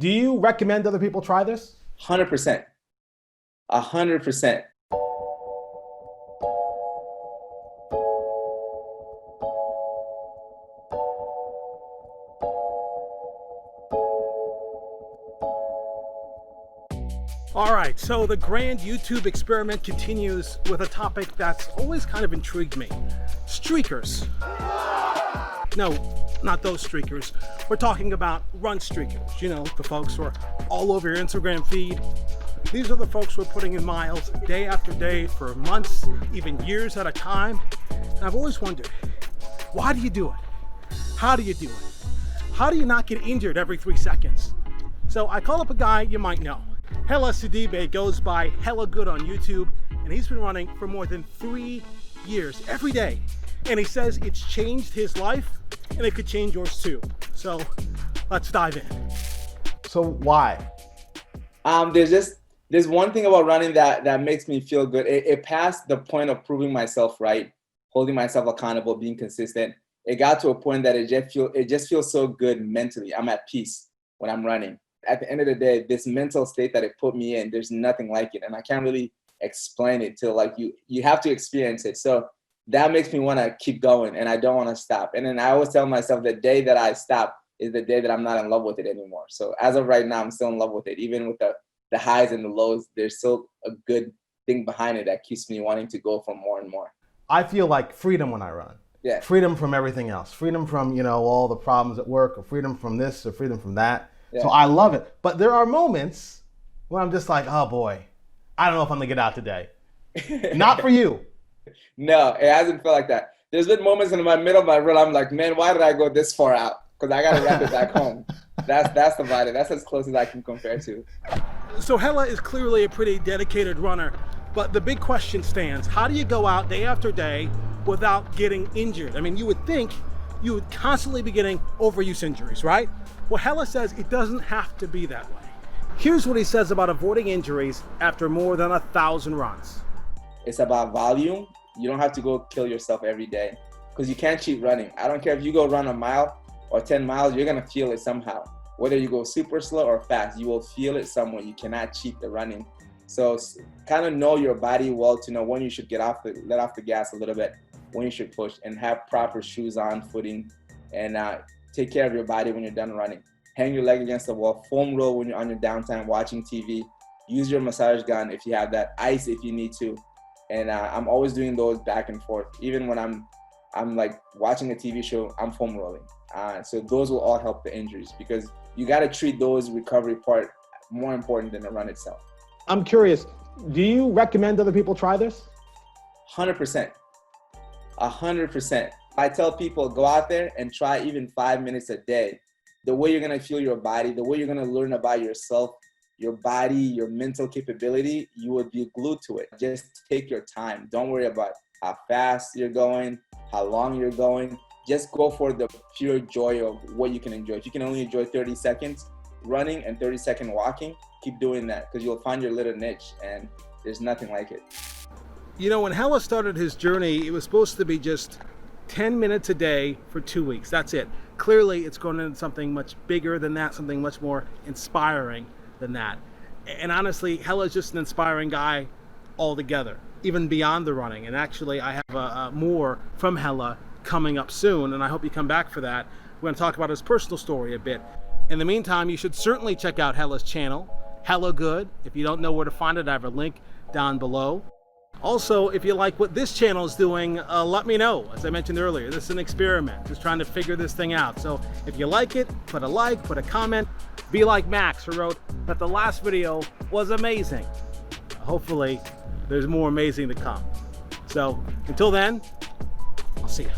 Do you recommend other people try this? 100%. 100%. All right, so the grand YouTube experiment continues with a topic that's always kind of intrigued me. Streakers. No, not those streakers. We're talking about run streakers. You know, the folks who are all over your Instagram feed. These are the folks who are putting in miles day after day for months, even years at a time. And I've always wondered, why do you do it? How do you do it? How do you not get injured every 3 seconds? So I call up a guy you might know. Hellah Sidibe goes by HellahGood on YouTube, and he's been running for more than 3 years, every day. And he says it's changed his life, and it could change yours too. So let's dive in. So why? There's one thing about running that makes me feel good. It passed the point of proving myself right, holding myself accountable, being consistent. It got to a point that it just feels so good mentally. I'm at peace when I'm running. At the end of the day, this mental state that it put me in, there's nothing like it. And I can't really explain it till like you have to experience it. So that makes me want to keep going, and I don't want to stop. And then I always tell myself the day that I stop is the day that I'm not in love with it anymore. So as of right now, I'm still in love with it. Even with the highs and the lows, there's still a good thing behind it that keeps me wanting to go for more and more. I feel like freedom when I run. Yeah. Freedom from everything else. Freedom from, all the problems at work, or freedom from this, or freedom from that. Yeah. So I love it. But there are moments when I'm just like, oh boy, I don't know if I'm gonna get out today. Not for you. No, it hasn't felt like that. There's been moments in my middle of my run, I'm like, man, why did I go this far out? Because I gotta wrap it back home. That's about it. That's as close as I can compare to. So Hellah is clearly a pretty dedicated runner, but the big question stands: how do you go out day after day without getting injured? I mean, you would think you would constantly be getting overuse injuries, right? Well, Hellah says it doesn't have to be that way. Here's what he says about avoiding injuries after more than 1,000 runs. It's about volume. You don't have to go kill yourself every day because you can't cheat running. I don't care if you go run a mile or 10 miles, you're gonna feel it somehow. Whether you go super slow or fast, you will feel it somewhere. You cannot cheat the running. So kind of know your body well to know when you should let off the gas a little bit, when you should push, and have proper shoes on, footing, and take care of your body when you're done running. Hang your leg against the wall, foam roll when you're on your downtime watching TV. Use your massage gun if you have that, ice if you need to. And I'm always doing those back and forth. Even when I'm like watching a TV show, I'm foam rolling. So those will all help the injuries, because you got to treat those recovery part more important than the run itself. I'm curious, do you recommend other people try this? 100%. 100%. I tell people, go out there and try even 5 minutes a day. The way you're going to feel your body, the way you're going to learn about yourself, your body, your mental capability, you would be glued to it. Just take your time. Don't worry about how fast you're going, how long you're going. Just go for the pure joy of what you can enjoy. If you can only enjoy 30 seconds running and 30-second walking, keep doing that, because you'll find your little niche, and there's nothing like it. You know, when Hellah started his journey, it was supposed to be just 10 minutes a day for 2 weeks. That's it. Clearly, it's going into something much bigger than that, something much more inspiring than that. And honestly, Hellah is just an inspiring guy altogether, even beyond the running. And actually, I have more from Hellah coming up soon, and I hope you come back for that. We're going to talk about his personal story a bit. In the meantime, you should certainly check out Hellah's channel, HellahGood. If you don't know where to find it, I have a link down below. Also, if you like what this channel is doing, let me know. As I mentioned earlier, this is an experiment, just trying to figure this thing out. So if you like it, put a like, put a comment. Be like Max, who wrote that the last video was amazing. Hopefully, there's more amazing to come. So until then, I'll see you.